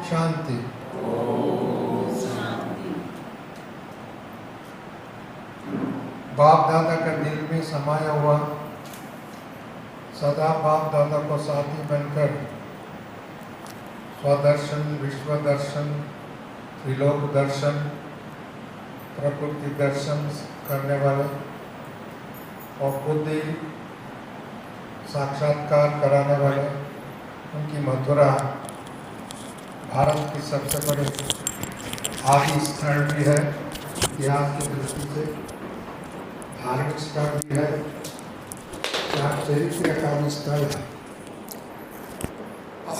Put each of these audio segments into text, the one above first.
शांति। बाप दादा का दिल में समाया हुआ सदा बाप दादा को साथी बनकर स्वदर्शन, विश्व दर्शन, त्रिलोक दर्शन, प्रकृति दर्शन करने वाले और खुद ही साक्षात्कार कराने वाले उनकी मथुरा भारत की सबसे बड़े आदि स्थल भी है, इतिहास की दृष्टि से धार्मिक स्थल भी है, चरित्र का भी स्थल है।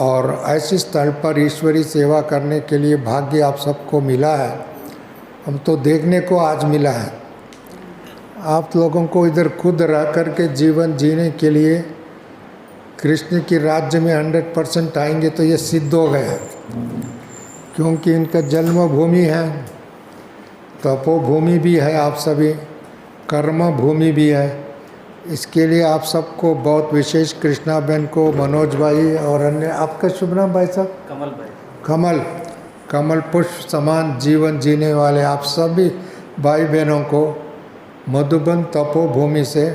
और ऐसे स्थल पर ईश्वरी सेवा करने के लिए भाग्य आप सबको मिला है। हम तो देखने को आज मिला है। आप लोगों को इधर खुद रह कर के जीवन जीने के लिए कृष्ण के राज्य में 100% आएंगे तो ये सिद्ध हो गया, क्योंकि इनका जन्मभूमि है, तपोभूमि भी है, आप सभी कर्म भूमि भी है। इसके लिए आप सबको बहुत विशेष कृष्णा बहन को, मनोज भाई और अन्य, आपका शुभ नाम भाई साहब? कमल भाई। कमल पुष्प समान जीवन जीने वाले आप सभी भाई बहनों को मधुबन तपोभूमि से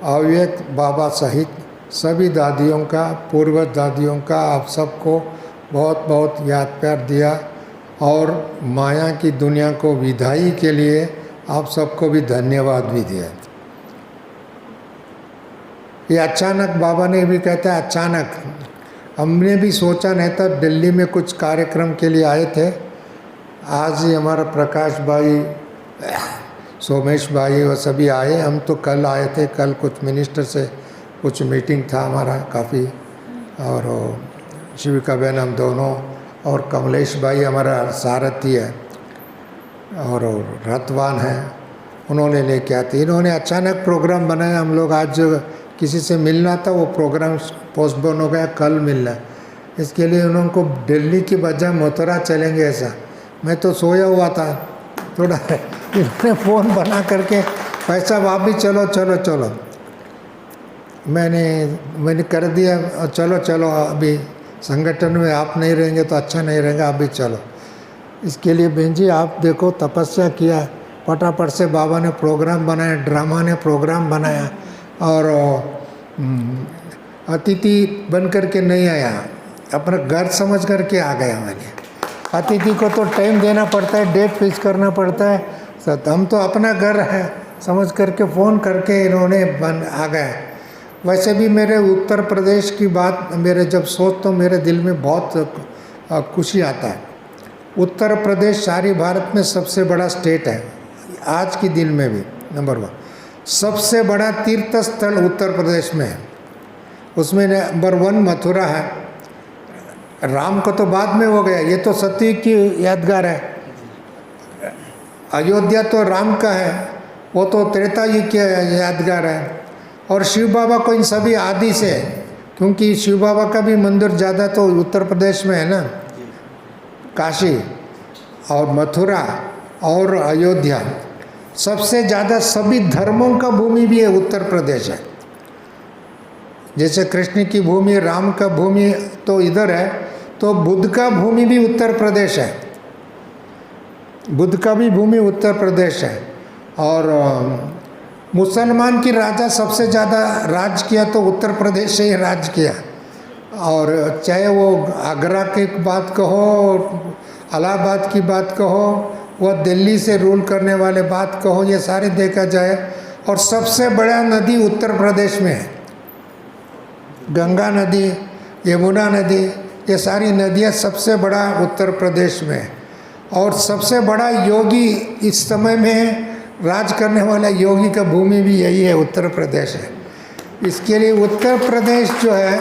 अव्यक्त बाबा सहित सभी दादियों का, पूर्व दादियों का आप सबको बहुत बहुत याद प्यार दिया और माया की दुनिया को विदाई के लिए आप सबको भी धन्यवाद भी दिया। ये अचानक बाबा ने भी कहता है, अचानक हमने भी सोचा नहीं था। दिल्ली में कुछ कार्यक्रम के लिए आए थे। आज ही हमारा प्रकाश भाई, सोमेश भाई वो सभी आए। हम तो कल आए थे, कल कुछ मिनिस्टर से कुछ मीटिंग था हमारा काफ़ी, और शिविका बहन हम दोनों, और कमलेश भाई हमारा सारथी है और रतवान है, उन्होंने लेके आते। इन्होंने अचानक प्रोग्राम बनाया। हम लोग आज किसी से मिलना था, वो प्रोग्राम पोस्टपोन हो गया, कल मिलना। इसके लिए उनको दिल्ली की बजाय मथुरा चलेंगे ऐसा। मैं तो सोया हुआ था थोड़ा, इन्होंने फ़ोन बना करके पैसा आप भी चलो चलो चलो, मैंने कर दिया। चलो चलो, अभी संगठन में आप नहीं रहेंगे तो अच्छा नहीं रहेगा, आप भी चलो। इसके लिए बहन जी आप देखो, तपस्या किया, फटाफट से बाबा ने प्रोग्राम बनाया, ड्रामा ने प्रोग्राम बनाया, और अतिथि बन कर के नहीं आया, अपना घर समझ कर के आ गया। मैंने अतिथि को तो टाइम देना पड़ता है, डेट फिक्स करना पड़ता है। हम तो अपना घर है समझ करके फ़ोन करके इन्होंने आ गए। वैसे भी मेरे उत्तर प्रदेश की बात, मेरे जब सोच तो मेरे दिल में बहुत खुशी आता है। उत्तर प्रदेश सारी भारत में सबसे बड़ा स्टेट है आज के दिन में भी, नंबर 1। सबसे बड़ा तीर्थ स्थल उत्तर प्रदेश में है, उसमें नंबर 1 मथुरा है। राम को तो बाद में हो गया, ये तो सतयुग की यादगार है। अयोध्या तो राम का है, वो तो त्रेता युग की यादगार है। और शिव बाबा को इन सभी आदि से, क्योंकि शिव बाबा का भी मंदिर ज़्यादा तो उत्तर प्रदेश में है ना, काशी और मथुरा और अयोध्या। सबसे ज़्यादा सभी धर्मों का भूमि भी है उत्तर प्रदेश है। जैसे कृष्ण की भूमि, राम का भूमि तो इधर है, तो बुद्ध का भूमि भी उत्तर प्रदेश है। बुद्ध का भी भूमि उत्तर प्रदेश है। और मुसलमान की राजा सबसे ज़्यादा राज किया तो उत्तर प्रदेश से ही राज किया। और चाहे वो आगरा की बात कहो, इलाहाबाद की बात कहो, वह दिल्ली से रूल करने वाले बात कहो, ये सारे देखा जाए। और सबसे बड़ा नदी उत्तर प्रदेश में है, गंगा नदी, यमुना नदी, ये सारी नदियाँ सबसे बड़ा उत्तर प्रदेश में है। और सबसे बड़ा योगी इस समय में राज करने वाला योगी का भूमि भी यही है, उत्तर प्रदेश है। इसके लिए उत्तर प्रदेश जो है,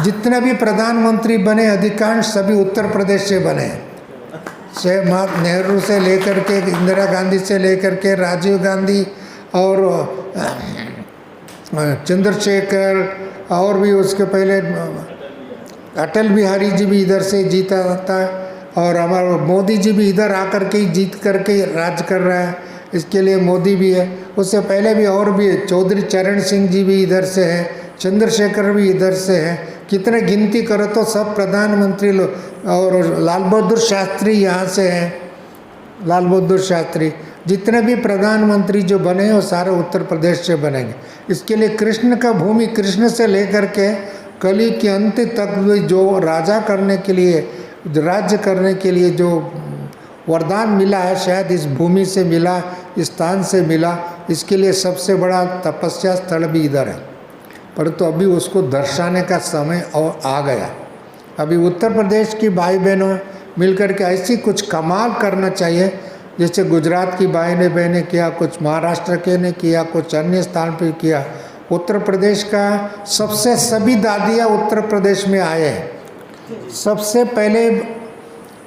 जितने भी प्रधानमंत्री बने अधिकांश सभी उत्तर प्रदेश से बने। से नेहरू से लेकर के, इंदिरा गांधी से लेकर के, राजीव गांधी और चंद्रशेखर, और भी उसके पहले अटल बिहारी जी भी इधर से जीता था, और हमारा मोदी जी भी इधर आकर के ही जीत करके राज कर रहा है। इसके लिए मोदी भी है, उससे पहले भी और भी है, चौधरी चरण सिंह जी भी इधर से हैं, चंद्रशेखर भी इधर से हैं। कितने गिनती करो तो सब प्रधानमंत्री लोग। और लाल बहादुर शास्त्री यहाँ से हैं, लाल बहादुर शास्त्री। जितने भी प्रधानमंत्री जो बने वो सारे उत्तर प्रदेश से बनेंगे। इसके लिए कृष्ण का भूमि, कृष्ण से लेकर के कली के अंत तक जो राजा करने के लिए, राज्य करने के लिए जो वरदान मिला है, शायद इस भूमि से मिला, इस स्थान से मिला। इसके लिए सबसे बड़ा तपस्या स्थल भी इधर है, परंतु अभी उसको दर्शाने का समय और आ गया। अभी उत्तर प्रदेश की भाई बहनों मिलकर के ऐसी कुछ कमाल करना चाहिए, जैसे गुजरात की बहनें ने किया, कुछ महाराष्ट्र के ने किया, कुछ अन्य स्थान पर किया। उत्तर प्रदेश का सबसे सभी दादियाँ उत्तर प्रदेश में आए हैं। सबसे पहले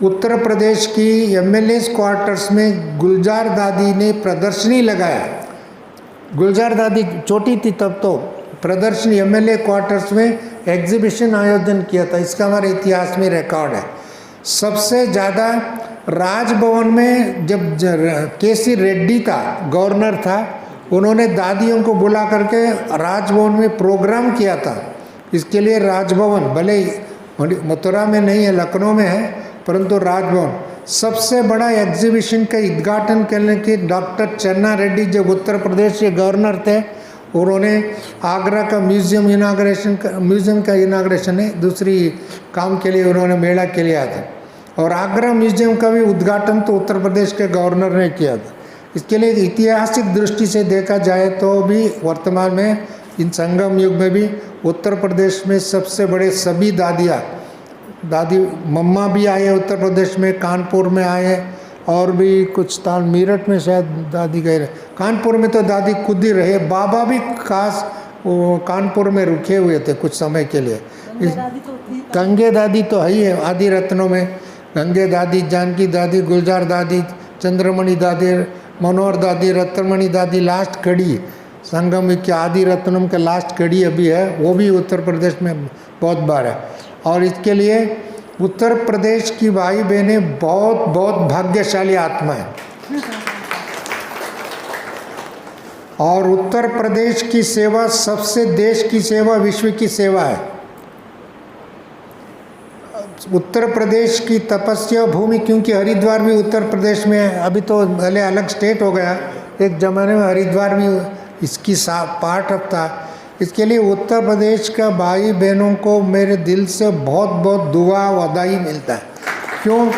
उत्तर प्रदेश की एमएलएस क्वार्टर्स में गुलजार दादी ने प्रदर्शनी लगाया। गुलजार दादी छोटी थी तब, तो प्रदर्शनी एमएलए क्वार्टर्स में एग्जीबिशन आयोजन किया था। इसका हमारे इतिहास में रिकॉर्ड है। सबसे ज़्यादा राजभवन में जब केसी रेड्डी था, गवर्नर था, उन्होंने दादियों को बुला करके राजभवन में प्रोग्राम किया था। इसके लिए राजभवन भले ही मथुरा में नहीं है, लखनऊ में है, परंतु राजभवन सबसे बड़ा एग्जीबिशन का उद्घाटन करने की डॉक्टर चन्ना रेड्डी जो उत्तर प्रदेश के गवर्नर थे, उन्होंने आगरा का म्यूज़ियम का इनाग्रेशन है, दूसरी काम के लिए उन्होंने मेला के लिए आया था। और आगरा म्यूज़ियम का भी उद्घाटन तो उत्तर प्रदेश के गवर्नर ने किया था। इसके लिए ऐतिहासिक दृष्टि से देखा जाए तो भी वर्तमान में इन संगम युग में भी उत्तर प्रदेश में सबसे बड़े सभी दादी मम्मा भी आए उत्तर प्रदेश में, कानपुर में आए, और भी कुछ स्थान मेरठ में शायद दादी गए रहे। कानपुर में तो दादी खुद ही रहे, बाबा भी खास वो कानपुर में रुके हुए थे कुछ समय के लिए। गंगे दादी तो है ही है आदि रत्नों में, गंगे दादी, जानकी दादी, गुलजार दादी, चंद्रमणि दादी, मनोहर दादी, रत्नमणि दादी, लास्ट कड़ी संगम के आदि रत्नम का लास्ट कड़ी अभी है, वो भी उत्तर प्रदेश में बहुत बार है। और इसके लिए उत्तर प्रदेश की भाई बहनें बहुत बहुत भाग्यशाली आत्मा है। और उत्तर प्रदेश की सेवा सबसे देश की सेवा, विश्व की सेवा है। उत्तर प्रदेश की तपस्या भूमि, क्योंकि हरिद्वार भी उत्तर प्रदेश में है, अभी तो भले अलग स्टेट हो गया, एक ज़माने में हरिद्वार भी इसकी पार्ट ऑफ था। इसके लिए उत्तर प्रदेश का भाई बहनों को मेरे दिल से बहुत बहुत दुआ बधाई मिलता है। क्यों?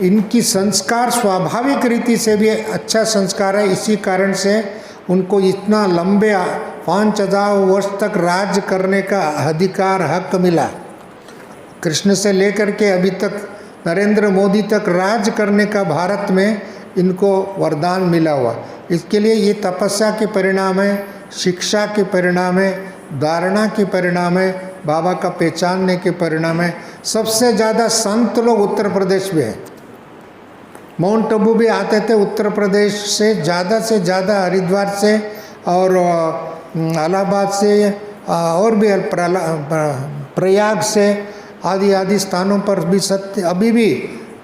इनकी संस्कार स्वाभाविक रीति से भी अच्छा संस्कार है, इसी कारण से उनको इतना लंबे 5000 वर्ष तक राज करने का अधिकार, हक मिला। कृष्ण से लेकर के अभी तक नरेंद्र मोदी तक राज करने का भारत में इनको वरदान मिला हुआ। इसके लिए ये तपस्या के परिणाम है, शिक्षा के परिणाम है, धारणा के परिणाम है, बाबा का पहचानने के परिणाम है। सबसे ज़्यादा संत लोग उत्तर प्रदेश में हैं। माउंट आबू भी आते थे उत्तर प्रदेश से ज़्यादा हरिद्वार से और इलाहाबाद से और भी प्रयाग से आदि स्थानों पर भी सत्य अभी भी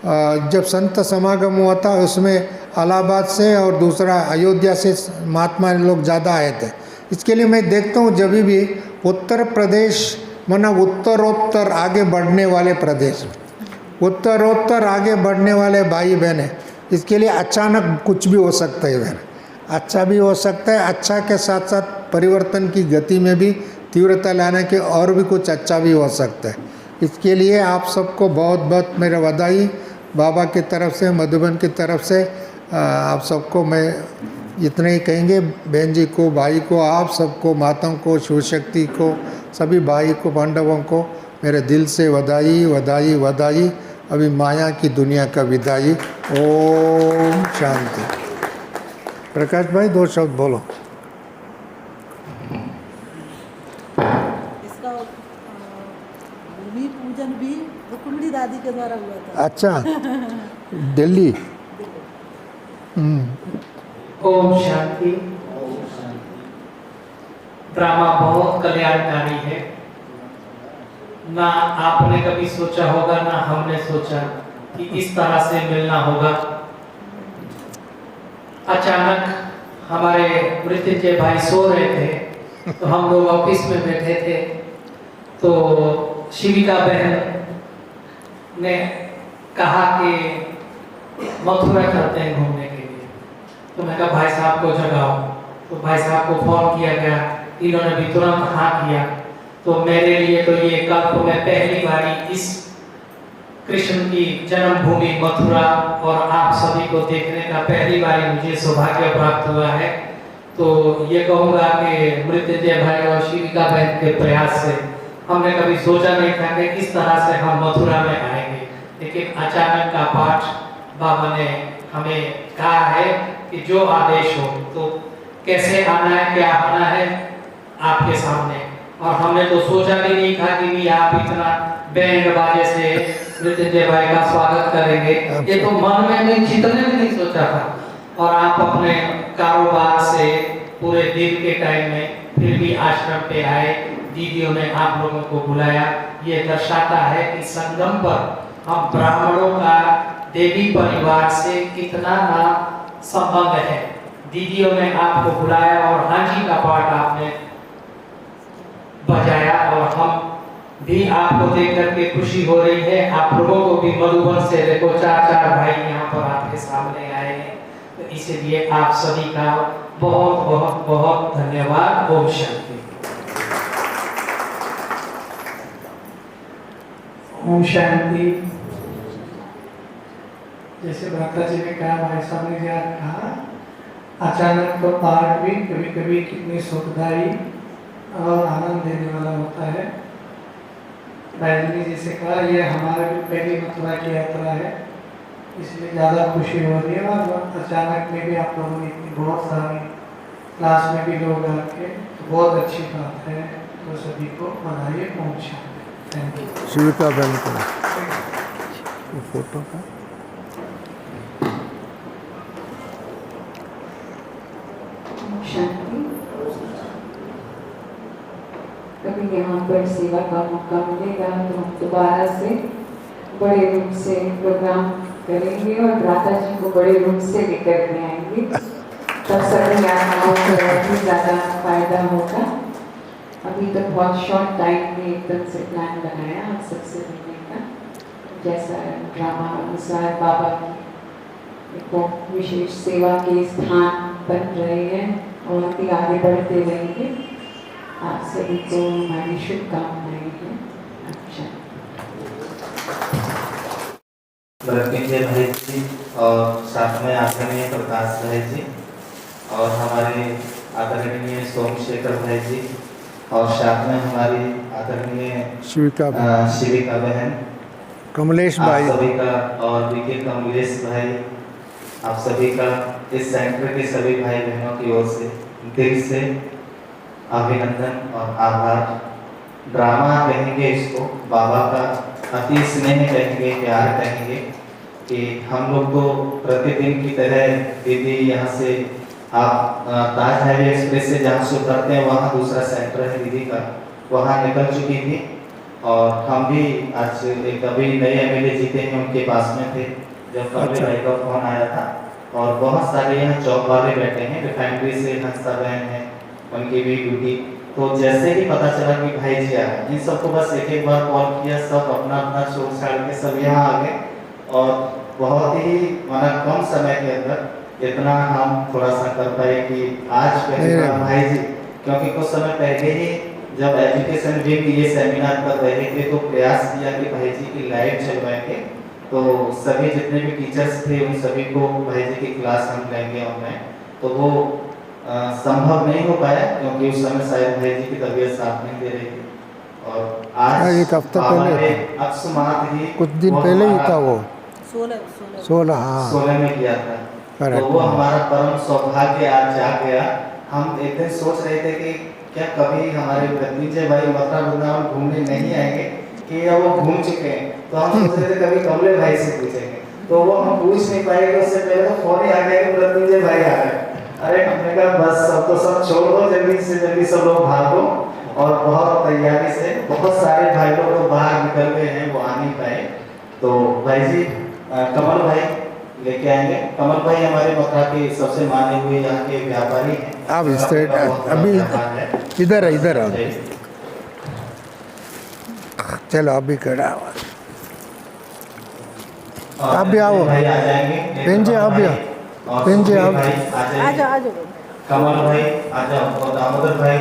जब संत समागम हुआ था उसमें इलाहाबाद से और दूसरा अयोध्या से महात्मा लोग ज़्यादा आए थे। इसके लिए मैं देखता हूँ जब भी उत्तर प्रदेश माना उत्तरोत्तर आगे बढ़ने वाले प्रदेश, उत्तरोत्तर आगे बढ़ने वाले भाई बहन। इसके लिए अचानक कुछ भी हो सकता है, इधर अच्छा भी हो सकता है, अच्छा के साथ साथ परिवर्तन की गति में भी तीव्रता लाने के और भी कुछ अच्छा भी हो सकता है। इसके लिए आप सबको बहुत बहुत मेरा बधाई बाबा की तरफ से, मधुबन की तरफ से। आप सबको मैं इतने ही कहेंगे, बहन जी को, भाई को, आप सबको, माताओं को, शिवशक्ति को, सभी भाई को, पांडवों को मेरे दिल से बधाई बधाई बधाई। अभी माया की दुनिया का विदाई। ओम शांति। प्रकाश भाई 2 शब्द बोलो। भूमि पूजन भी रुक्मिणी दादी के द्वारा हुआ था। अच्छा, दिल्ली। ओम शांति। ड्रामा बहुत कल्याणकारी है। ना आपने कभी सोचा होगा, ना हमने सोचा कि इस तरह से मिलना होगा। अचानक हमारे मृत्युंजय भाई सो रहे थे, तो हम लोग ऑफिस में बैठे थे, तो शिविका बहन ने कहा कि मथुरा चलते हैं घूमने के लिए। तो मैं कहा भाई साहब को जगाओ। तो भाई साहब को फोन किया गया, इन्होंने भी तुरंत हाँ किया। तो मेरे लिए तो ये कल्प में पहली बारी इस कृष्ण की जन्मभूमि मथुरा और आप सभी को देखने का पहली बारी मुझे सौभाग्य प्राप्त हुआ है। तो ये कहूँगा कि मृत्युंजय भाई और शिविका बहन के प्रयास से हमने कभी सोचा नहीं था कि इस तरह से हम मथुरा में आएंगे, लेकिन अचानक का पाठ बाबा ने हमें कहा है कि जो आदेश हो, तो कैसे आना है, क्या आना है आपके सामने। और हमने तो सोचा भी नहीं था कि भी आप इतना बैंड बाजे से मृत्युंजय भाई का स्वागत करेंगे। ये तो मन में नहीं, चितने में नहीं सोचा था। और आप अपने कारोबार से पूरे दिन के टाइम में फिर भी आश्रम पे आए, दीदियों ने आप लोगों को बुलाया। ये दर्शाता है कि संगम पर हम ब्राह्मणों का देवी परिवार से कितना ना संबंध है। दीदियों ने आपको बुलाया और हाजी का पाठ आपने बजाया, और हम भी आपको देख करके खुशी हो रही है। आप लोगों को भी मधुबन से देखो 4 भाई यहाँ पर आपके सामने आए हैं, तो इसीलिए आप सभी का बहुत बहुत बहुत धन्यवाद। ओम शांति। ओम शांति। जैसे भ्राता जी ने कहा, भाई साहब ने कहा, अचानक तो पाठ भी कभी कभी कितनी सुखदायी और आनंद देने वाला होता है। राजनी जी से कहा, ये हमारे भी पहली मथुरा की यात्रा है, इसलिए ज़्यादा खुशी हो रही है। और अचानक में भी आप लोगों ने इतनी बहुत सारी क्लास में भी लोग आके, तो बहुत अच्छी बात है। तो सभी को बधाई। ओम शांति। Thank you. शिविका बहन को फोटो का शांति। कभी यहाँ पर सेवा का मौका मिलेगा तो हम दोबारा से बड़े रूप से प्रोग्राम करेंगे और भ्राता जी को बड़े रूप से लेकर के आएंगे, तब सभी आत्माओं को भी ज़्यादा फायदा होगा। अभी तक बहुत शॉर्ट टाइम में एकदम से प्लान बनाया हम सबसे मिलने का, जैसा ड्रामा अनुसार बाबा की एक विशेष सेवा के स्थान बन रहे हैं और भी आगे बढ़ते रहेंगे। आप सभी को हमारी शुभकामनाएं हैं। अच्छा, मृत्युंजय भाई जी और साथ में आदरणीय प्रकाश भाई जी और हमारे आदरणीय सोमशेखर भाई जी और साथ में हमारी आदरणीय शिविका बहन, कमलेश भाई, आप सभी का और बीके कमलेश भाई, आप सभी का इस सेंटर के सभी भाई बहनों की ओर से दिल से अभिनंदन और आभार। ड्रामा कहेंगे इसको, बाबा का अति स्नेह कहेंगे, प्यार कहेंगे कि हम लोग को प्रतिदिन की तरह दीदी यहाँ से आप ताज हाईवे एक्सप्रेस से जहाँ से उतरते हैं वहाँ दूसरा सेंटर है दीदी का, वहाँ निकल चुकी थी। और हम भी आज एक अभी नए एमएलए जीते हैं उनके पास में थे जब कमले भाई का फोन आया था। और बहुत सारे यहाँ जॉब वाले बैठे हैं, रिफाइनरी से हंसता बहन है, उनकी भी ड्यूटी। तो जैसे ही पता चला कि भाई जी आए, इन सबको बस एक बार कॉल किया, सब अपना अपना छोड़ छाड़ के सब यहाँ आ गए। और बहुत ही कम समय के अंदर इतना हम थोड़ा सा कर पाए कि आज पहली बार भाई जी, क्योंकि कुछ समय पहले ही जब एजुकेशन विंग ये सेमिनार कर रहे थे तो प्रयास किया कि भाई जी की लाइव चलवाएंगे, तो सभी जितने भी टीचर्स थे उन सभी को भाई जी की क्लास हम लेंगे ऑनलाइन, तो वो संभव नहीं हो पाया क्योंकि उस समय शायद भाई जी की तबीयत साथ नहीं दे रही थी। और आज एक हफ्ता पहले अकस्मात ही कुछ दिन पहले ही था वो 16 16 में किया था। तो वो हमारा परम सौभाग्य आज जा गया। हम एक दिन सोच रहे थे कि क्या कभी हमारे भतीजे भाई मथुरा वृंदावन घूमने नहीं आएंगे कि या वो घूम चुके हैं? तो हम सोच रहे थे कभी कमले भाई से पूछेंगे, तो वो हम पूछ नहीं पाएंगे, उससे पहले तो फोन ही आ गया कि भतीजे भाई आ गए। अरे हमने कहा बस सब तो सब छोड़ दो, जल्दी से जल्दी सब लोग भागो। और बहुत तैयारी से बहुत सारे भाई लोग तो बाहर निकल गए हैं, वो आ नहीं पाए। तो भाई जी कमल भाई लेके आएंगे। कमल भाई हमारे मथुरा के सबसे माने हुए यहाँ के व्यापारी हैं। आप स्ट्रेट अभी इधर है, इधर आओ। चलो अभी खड़ा हो। आप भी आओ। भाई आ जाएंगे। बहन जी आप भी आओ। बहन जी आप आ जाओ कमल भाई आ जाओ, और दामोदर भाई,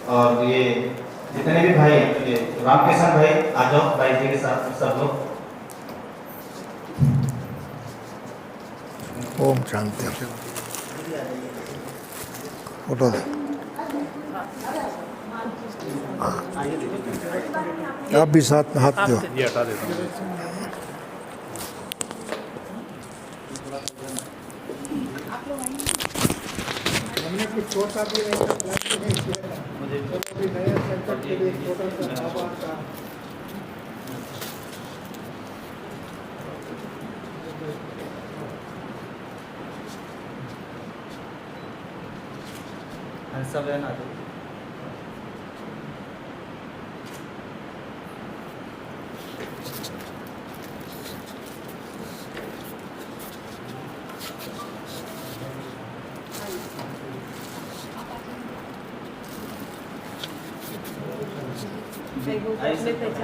और ये जितने भी भाई हैं, ये रामकिशन भाई आ जाओ भाई जी के साथ सब लोग। ओम शांति। फोटो दे। आप भी साथ में हाथ दो। हमने कुछ छोटा भी नहीं किया, मुझे भी नया सेंटर के लिए छोटा सा आभार था। सब है ना। दीदी भाई जी नीचे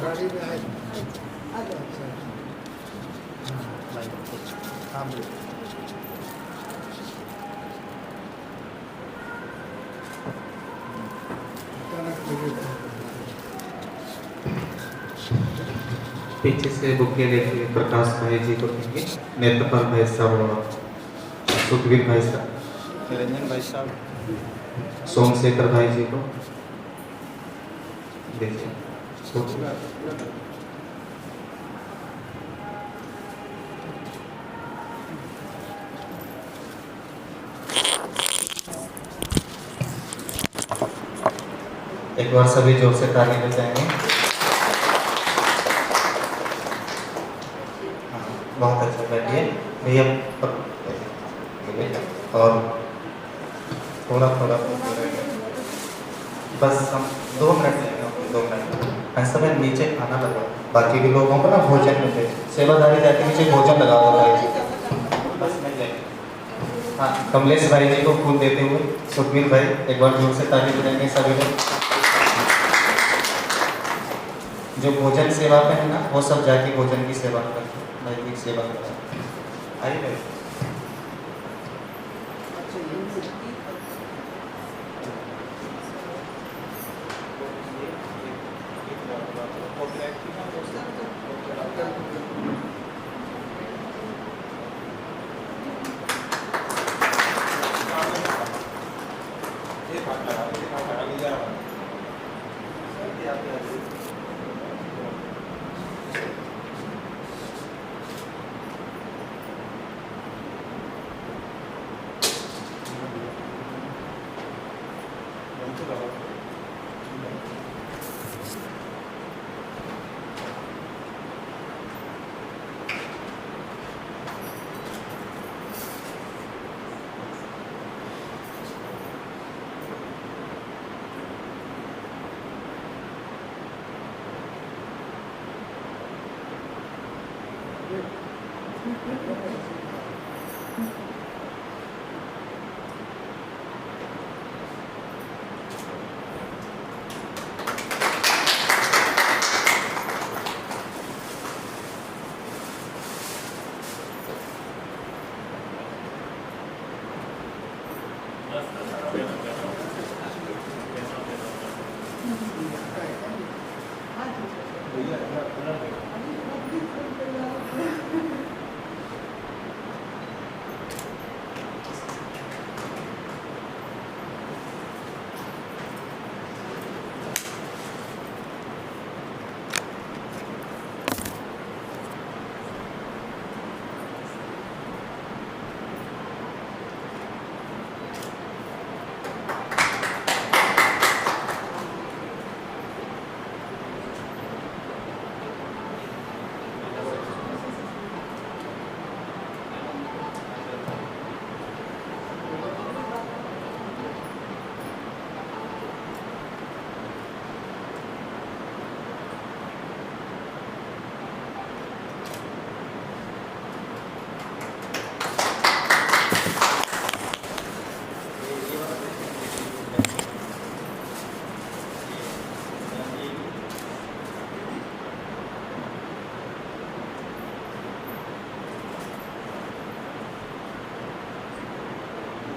गाड़ी में आए। पीछे से बुके देखिए, प्रकाश भाई जी को देंगे, नेत्रपाल भाई साहब और सुखवीर भाई साहब, निरंजन भाई साहब, सोमशेखर भाई जी को देखिए। एक बार सभी जोर से ताली बजाएंगे। बहुत अच्छा बैठिए भैया, और थोड़ा थोड़ा बस हम 2 मिनट लेंगे, 2 मिनट। ऐसा में नीचे खाना लगा, बाकी के लोगों को ना भोजन मिलते, सेवादारी जाके नीचे भोजन लगा हुआ है, बस मिल जाएंगे। हाँ, कमलेश भाई जी को फूल देते हुए सुखवीर भाई, एक बार जोर से ताली बजाएंगे सभी लोग। जो भोजन सेवा पे है ना, वो सब जाके भोजन की सेवा करते हैं, भाई की सेवा करते हैं। आइए भाई।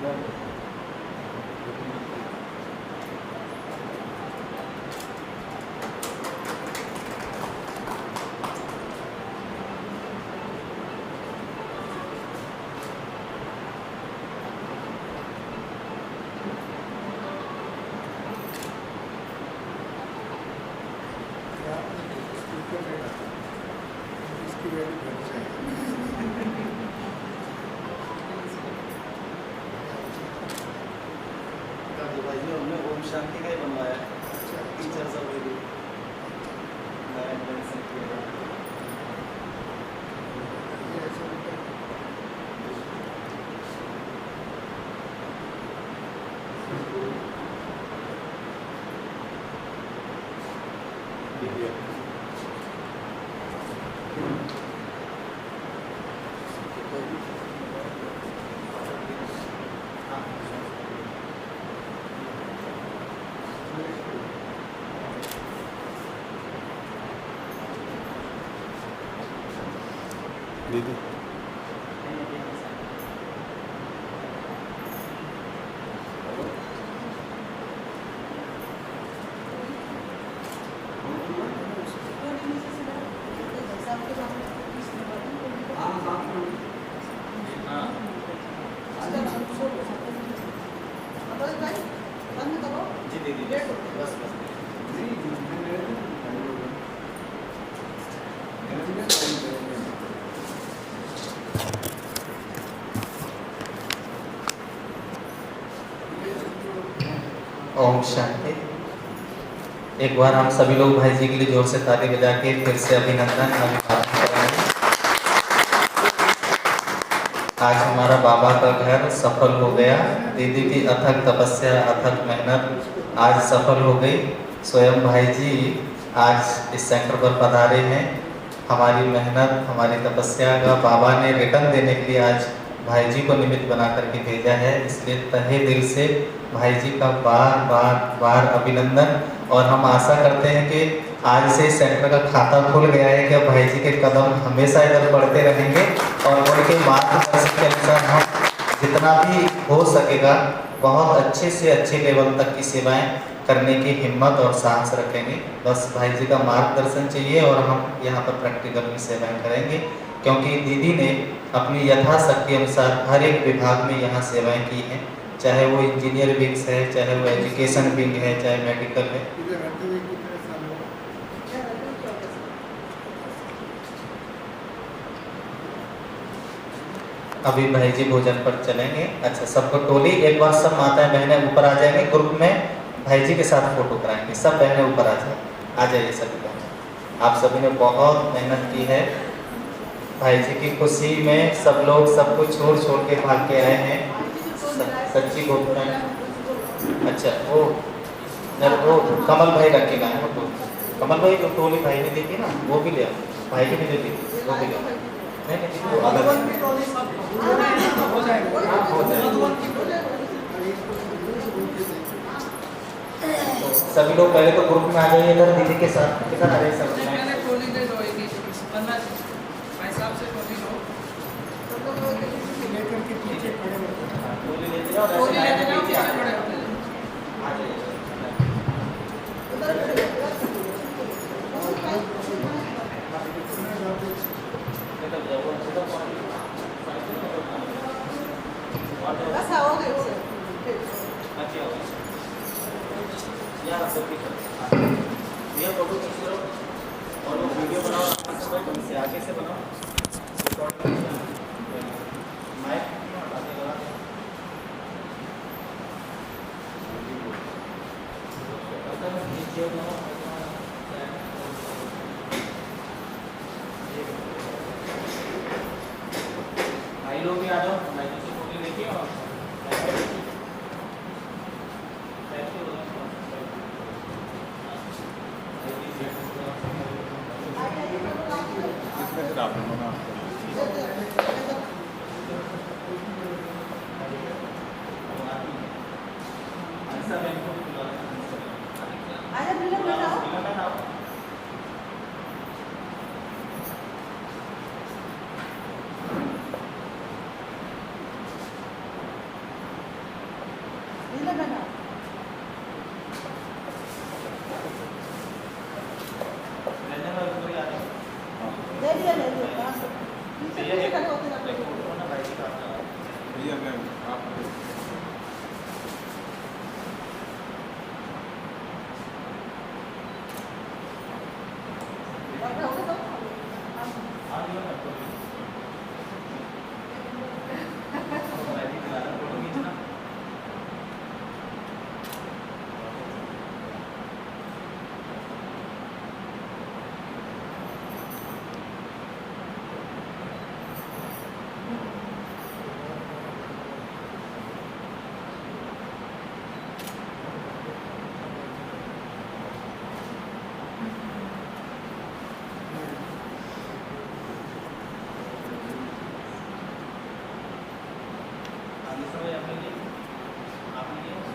ओम शांति का ही बनवाया है टीचर सब भी दीदी जी दीदी बस बस ओम शांति। एक बार हम सभी लोग भाई जी के लिए जोर से ताली बजा के फिर से अभिनंदन अभिवादन करेंगे। आज हमारा बाबा का घर सफल हो गया। दीदी की अथक तपस्या अथक मेहनत आज सफल हो गई। स्वयं भाई जी आज इस सेंटर पर पधारे हैं। हमारी मेहनत हमारी तपस्या का बाबा ने रिटर्न देने के लिए आज भाई जी को निमित्त बना करके भेजा है। इसलिए तहे दिल से भाई जी का बार बार बार अभिनंदन। और हम आशा करते हैं कि आज से सेंटर का खाता खुल गया है कि भाई जी के कदम हमेशा इधर बढ़ते रहेंगे और उनके मार्गदर्शन के अनुसार हम जितना भी हो सकेगा बहुत अच्छे से अच्छे लेवल तक की सेवाएं करने की हिम्मत और साहस रखेंगे। बस भाई जी का मार्गदर्शन चाहिए और हम यहाँ पर प्रैक्टिकल भी सेवाएं करेंगे, क्योंकि दीदी ने अपनी यथाशक्ति अनुसार हर एक विभाग में यहाँ सेवाएं की हैं, चाहे वो इंजीनियर विंग्स है, चाहे वो एजुकेशन विंग है, चाहे मेडिकल है। अभी भाई जी भोजन पर चलेंगे। अच्छा, सबको टोली एक बार सब माताएं बहनें ऊपर आ जाएंगे। ग्रुप में भाई जी के साथ फोटो कराएंगे। सब बहनें ऊपर आ जाइए सभी बहनें। आप सभी ने बहुत मेहनत की है। भाई जी की खुशी में सब लोग सब कुछ छोड़ के भाग के आए हैं। सच्ची बोल रहे हैं। अच्छा, वो कमल भाई रख के लाए वो कमल भाई जो टोली भाई ने दी थी ना वो भी ले आओ। भाई जी ने जो दी वो भी ले आओ। नहीं वो अलग हो जाएगा। सभी लोग पहले तो ग्रुप में आ जाइए इधर दीदी के साथ। किधर आ रहे सब? फोटो खींच लो और वो वीडियो बनाओ, तुमसे आगे से बनाओ। माइक भाई लोग भी आ जाओ। भाई से फोटो देखिए और ले मैंने ले लिया कहाँ से पीछे कैसे खड़े होते हैं भैया मैं आप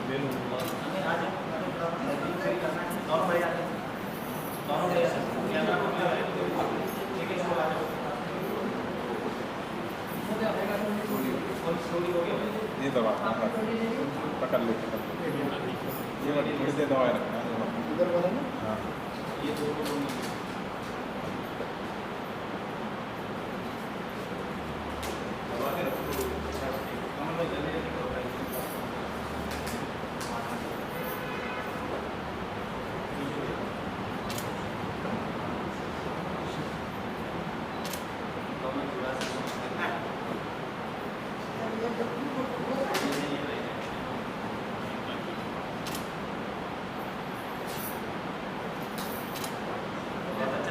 ले लूँ ये दवा पकड़ लो ये वाली थोड़ी देर दवा रखना हाँ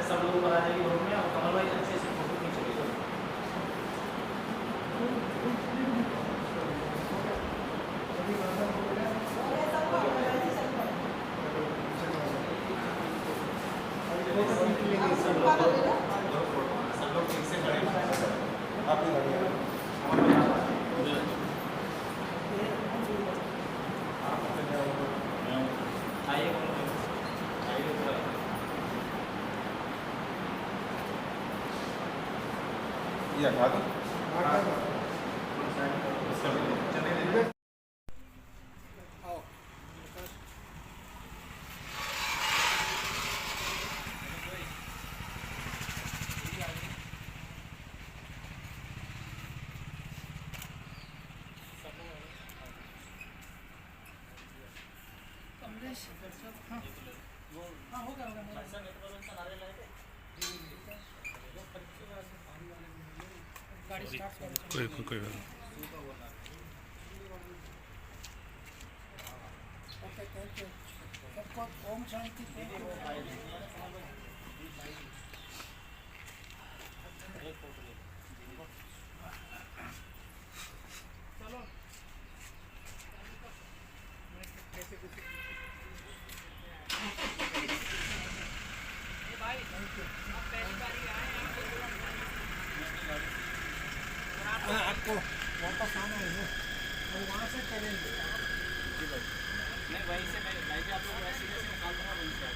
सब लोग आ जाएगी ग्रुप में और कमल भाई अच्छे से फोटो खींचेंगे सब लोग ठीक से खड़े आइए ये हटा दो कोई बात नहीं। ओम शांति आपको वापस आना है ना तो वहाँ से चलेंगे नहीं वहीं से मैं आप लोग वैसे निकाल दूंगा वहीं से